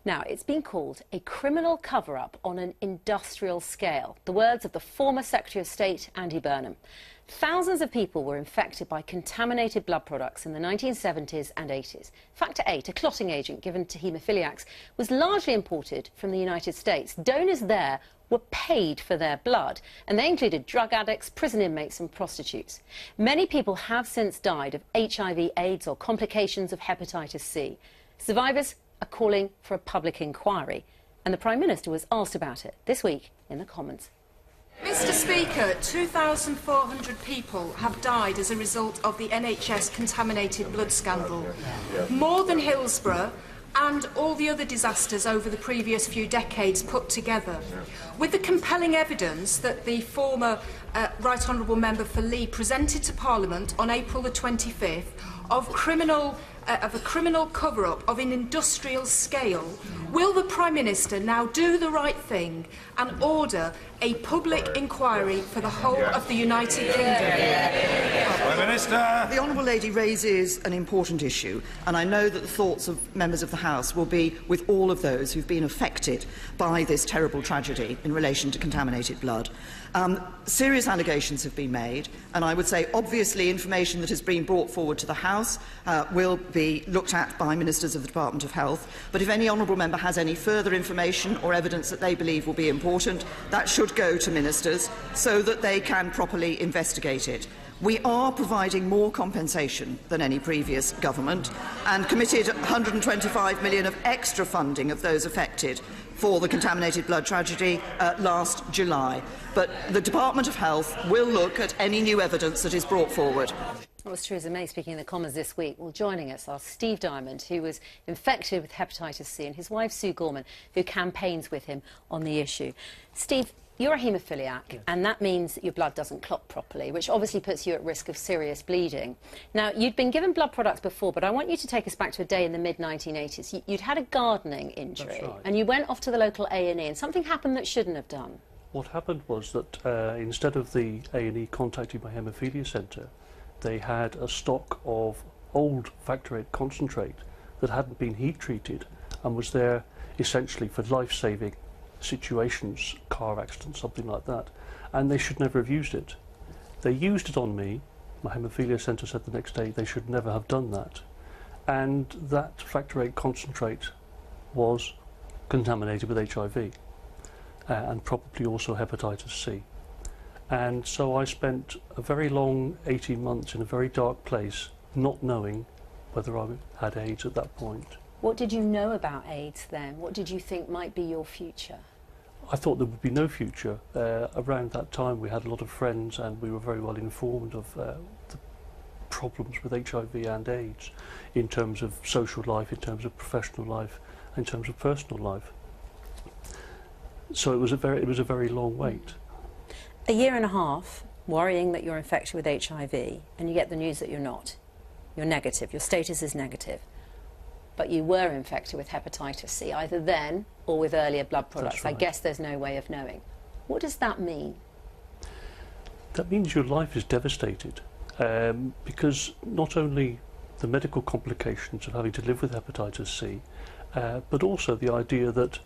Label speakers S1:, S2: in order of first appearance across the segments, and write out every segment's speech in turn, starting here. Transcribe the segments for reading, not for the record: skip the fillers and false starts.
S1: Now, it's been called a criminal cover-up on an industrial scale. The words of the former Secretary of State, Andy Burnham. Thousands of people were infected by contaminated blood products in the 1970s and 80s. Factor VIII, a clotting agent given to haemophiliacs, was largely imported from the United States. Donors there were paid for their blood, and they included drug addicts, prison inmates and prostitutes. Many people have since died of HIV, AIDS or complications of hepatitis C. Survivors are calling for a public inquiry, and the Prime Minister was asked about it this week in the Commons.
S2: Mr Speaker, 2,400 people have died as a result of the NHS contaminated blood scandal. More than Hillsborough and all the other disasters over the previous few decades put together. With the compelling evidence that the former Right Honourable Member for Leigh presented to Parliament on April the 25th of a criminal cover-up of an industrial scale, will the Prime Minister now do the right thing and order a public inquiry for the whole of the United Kingdom?
S3: Prime Minister.
S4: The Honourable Lady raises an important issue, and I know that the thoughts of members of the House will be with all of those who've been affected by this terrible tragedy in relation to contaminated blood. Serious allegations have been made, and I would say obviously information that has been brought forward to the House will be looked at by Ministers of the Department of Health. But if any honourable member has any further information or evidence that they believe will be important, that should go to Ministers so that they can properly investigate it. We are providing more compensation than any previous government and committed £125 million of extra funding of those affected for the contaminated blood tragedy last July. But the Department of Health will look at any new evidence that is brought forward.
S1: That was Theresa May speaking in the Commons this week. Well, joining us are Steve Dymond, who was infected with hepatitis C, and his wife Sue Gorman, who campaigns with him on the issue. Steve, you're a haemophiliac, and that means that your blood doesn't clot properly, which obviously puts you at risk of serious bleeding. Now, you'd been given blood products before, but I want you to take us back to a day in the mid-1980s. You'd had a gardening injury,
S5: That's right.
S1: And you went off to the local A&E, and something happened that shouldn't have done.
S5: What happened was that instead of the A&E contacting my haemophilia centre, they had a stock of old Factor VIII concentrate that hadn't been heat treated and was there essentially for life-saving situations, car accidents, something like that, and they should never have used it. They used it on me. My haemophilia centre said the next day they should never have done that, and that Factor VIII concentrate was contaminated with HIV and probably also hepatitis C. And so I spent a very long 18 months in a very dark place, not knowing whether I had AIDS at that point.
S1: What did you know about AIDS then? What did you think might be your future?
S5: I thought there would be no future. Around that time we had a lot of friends and we were very well informed of the problems with HIV and AIDS in terms of social life, in terms of professional life, in terms of personal life. So it was a very long wait.
S1: A year and a half worrying that you're infected with HIV, and you get the news that you're not. You're negative, your status is negative. But you were infected with hepatitis C, either then or with earlier blood products.
S5: That's right.
S1: I guess there's no way of knowing. What does that mean?
S5: That means your life is devastated, because not only the medical complications of having to live with hepatitis C, but also the idea that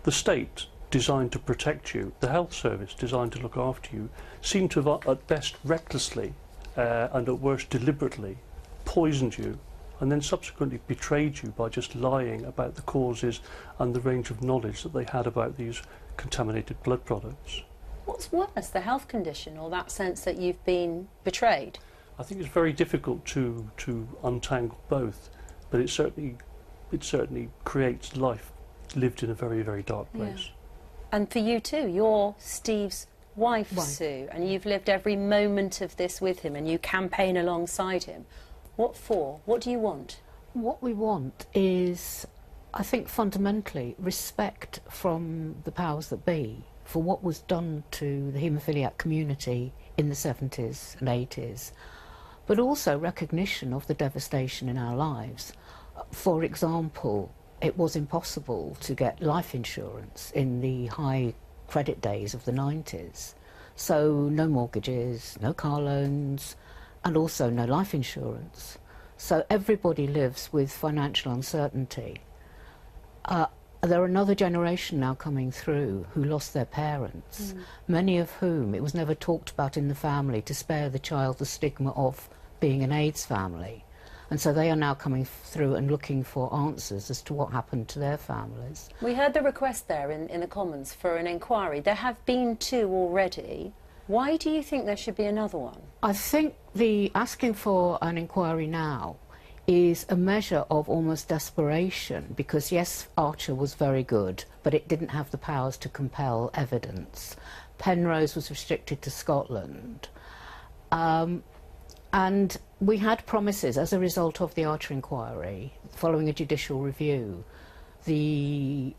S5: the state designed to protect you, the health service designed to look after you, seem to have at best recklessly and at worst deliberately poisoned you and then subsequently betrayed you by just lying about the causes and the range of knowledge that they had about these contaminated blood products.
S1: What's worse, the health condition or that sense that you've been betrayed?
S5: I think it's very difficult to untangle both, but it certainly creates life lived in a very, very dark place.
S1: Yeah. And for you too, you're Steve's wife, Sue, and you've lived every moment of this with him and you campaign alongside him. What for? What do you want?
S6: What we want is, I think fundamentally, respect from the powers that be for what was done to the haemophiliac community in the 70s and 80s, but also recognition of the devastation in our lives. For example, it was impossible to get life insurance in the high credit days of the 90s. So no mortgages, no car loans, and also no life insurance. So everybody lives with financial uncertainty. there are another generation now coming through who lost their parents, many of whom it was never talked about in the family to spare the child the stigma of being an AIDS family. And so they are now coming through and looking for answers as to what happened to their families.
S1: We heard the request there in the Commons for an inquiry. There have been 2 already. Why do you think there should be another one?
S6: I think the asking for an inquiry now is a measure of almost desperation, because yes, Archer was very good, but it didn't have the powers to compel evidence. Penrose was restricted to Scotland. And we had promises as a result of the Archer inquiry, following a judicial review. The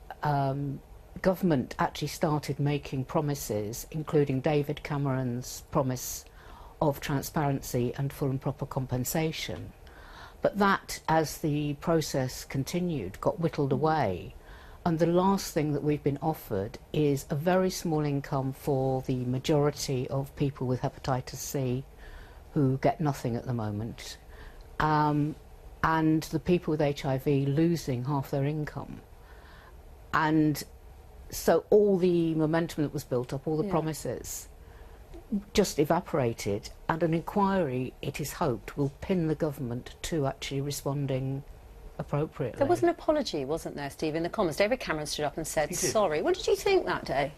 S6: government actually started making promises, including David Cameron's promise of transparency and full and proper compensation. But that, as the process continued, got whittled away. And the last thing that we've been offered is a very small income for the majority of people with hepatitis C who get nothing at the moment, and the people with HIV losing half their income. And so all the momentum that was built up, all the promises, just evaporated, and an inquiry, it is hoped, will pin the government to actually responding appropriately.
S1: There was an apology, wasn't there, Steve, in the Commons? David Cameron stood up and said sorry. What did you think that day?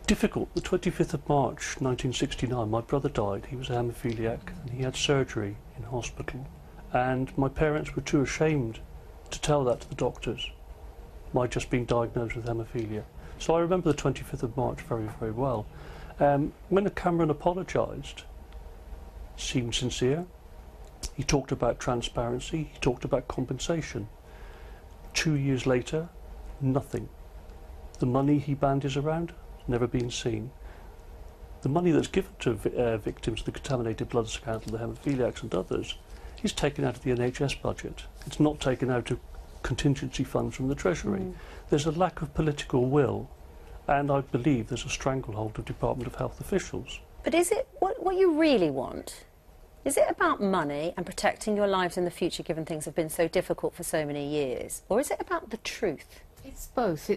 S5: Difficult. The 25th of March 1969, my brother died. He was a haemophiliac and he had surgery in hospital, and my parents were too ashamed to tell that to the doctors, my just being diagnosed with haemophilia. So I remember the 25th of March very, very well. When Cameron apologised, seemed sincere. He talked about transparency, he talked about compensation. 2 years later, nothing. The money he bandies around, never been seen. The money that's given to victims of the contaminated blood scandal, the haemophiliacs and others, is taken out of the NHS budget. It's not taken out of contingency funds from the Treasury. There's a lack of political will, and I believe there's a stranglehold of Department of Health officials.
S1: But is it what you really want? Is it about money and protecting your lives in the future, given things have been so difficult for so many years? Or is it about the truth?
S6: It's both.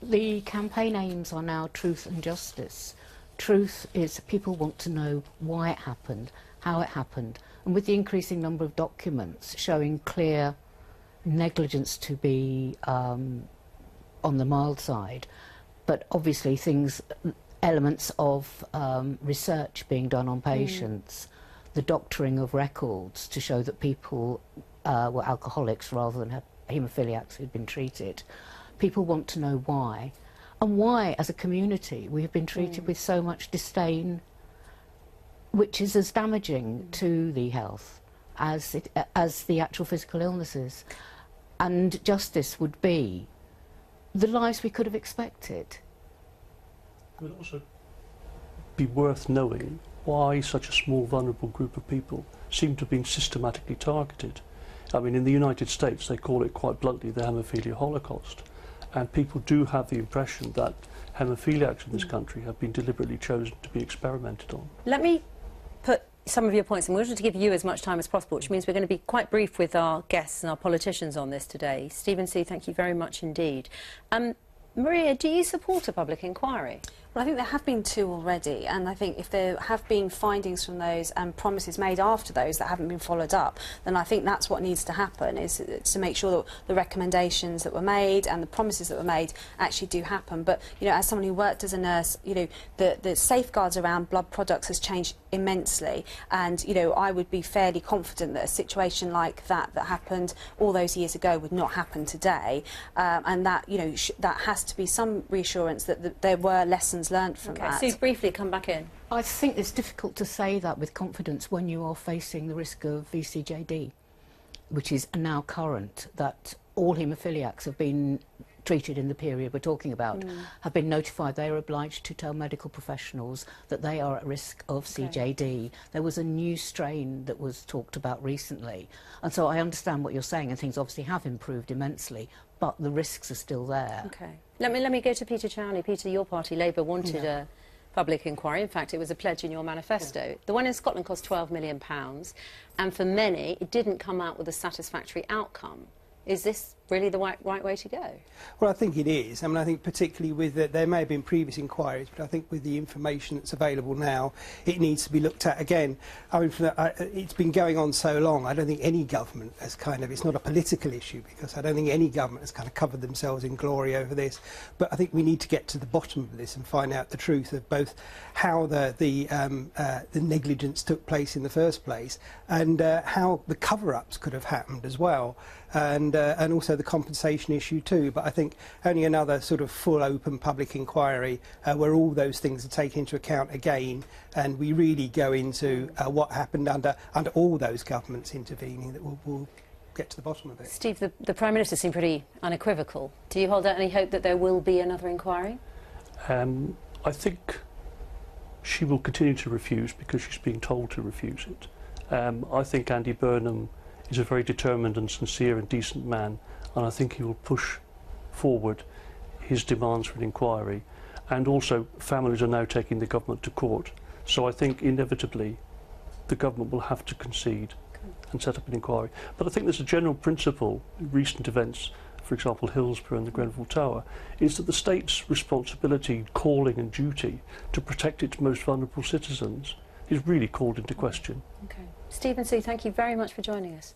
S6: The campaign aims are now truth and justice. Truth is people want to know why it happened, how it happened, and with the increasing number of documents showing clear negligence to be on the mild side, but obviously elements of research being done on patients, the doctoring of records to show that people were alcoholics rather than haemophiliacs who'd been treated. People want to know why, and why, as a community, we have been treated with so much disdain, which is as damaging to the health as the actual physical illnesses. And justice would be the lives we could have expected.
S5: It would also be worth knowing why such a small, vulnerable group of people seem to have been systematically targeted. I mean, in the United States, they call it quite bluntly the haemophilia holocaust. And people do have the impression that haemophiliacs in this country have been deliberately chosen to be experimented on.
S1: Let me put some of your points, and we're going to give you as much time as possible, which means we're going to be quite brief with our guests and our politicians on this today. Stephen C., thank you very much indeed. Maria, do you support a public inquiry?
S3: Well, I think there have been 2 already, and I think if there have been findings from those and promises made after those that haven't been followed up, then I think that's what needs to happen, is to make sure that the recommendations that were made and the promises that were made actually do happen. But, you know, as someone who worked as a nurse, you know, the safeguards around blood products has changed immensely, and, you know, I would be fairly confident that a situation like that happened all those years ago would not happen today, and that, you know, that has to be some reassurance that there were lessons learned from that.
S1: Sue, briefly come back in.
S6: I think it's difficult to say that with confidence when you are facing the risk of VCJD, which is now current, that all haemophiliacs have been treated in the period we're talking about, have been notified they are obliged to tell medical professionals that they are at risk of CJD. There was a new strain that was talked about recently, and so I understand what you're saying, and things obviously have improved immensely, but the risks are still there.
S1: Okay. Let me go to Peter Chowney. Peter, your party, Labour, wanted a public inquiry. In fact, it was a pledge in your manifesto. The one in Scotland cost £12 million, and for many, it didn't come out with a satisfactory outcome. Is this really the right way to go?
S7: Well, I think it is. I mean, I think particularly with there may have been previous inquiries, but I think with the information that's available now, it needs to be looked at again. I mean, it's been going on so long. I don't think any government has it's not a political issue, because I don't think any government has kind of covered themselves in glory over this. But I think we need to get to the bottom of this and find out the truth of both how the negligence took place in the first place, and how the cover-ups could have happened as well, and also the compensation issue too. But I think only another sort of full open public inquiry where all those things are taken into account again, and we really go into what happened under all those governments intervening, that will get to the bottom of it.
S1: Steve, the Prime Minister seemed pretty unequivocal. Do you hold out any hope that there will be another inquiry?
S5: I think she will continue to refuse because she's being told to refuse it. I think Andy Burnham is a very determined and sincere and decent man, and I think he will push forward his demands for an inquiry. And also, families are now taking the government to court. So I think inevitably the government will have to concede and set up an inquiry. But I think there's a general principle in recent events, for example Hillsborough and the Grenfell Tower, is that the state's responsibility, calling and duty to protect its most vulnerable citizens is really called into question.
S1: Okay. Steve and Sue, thank you very much for joining us.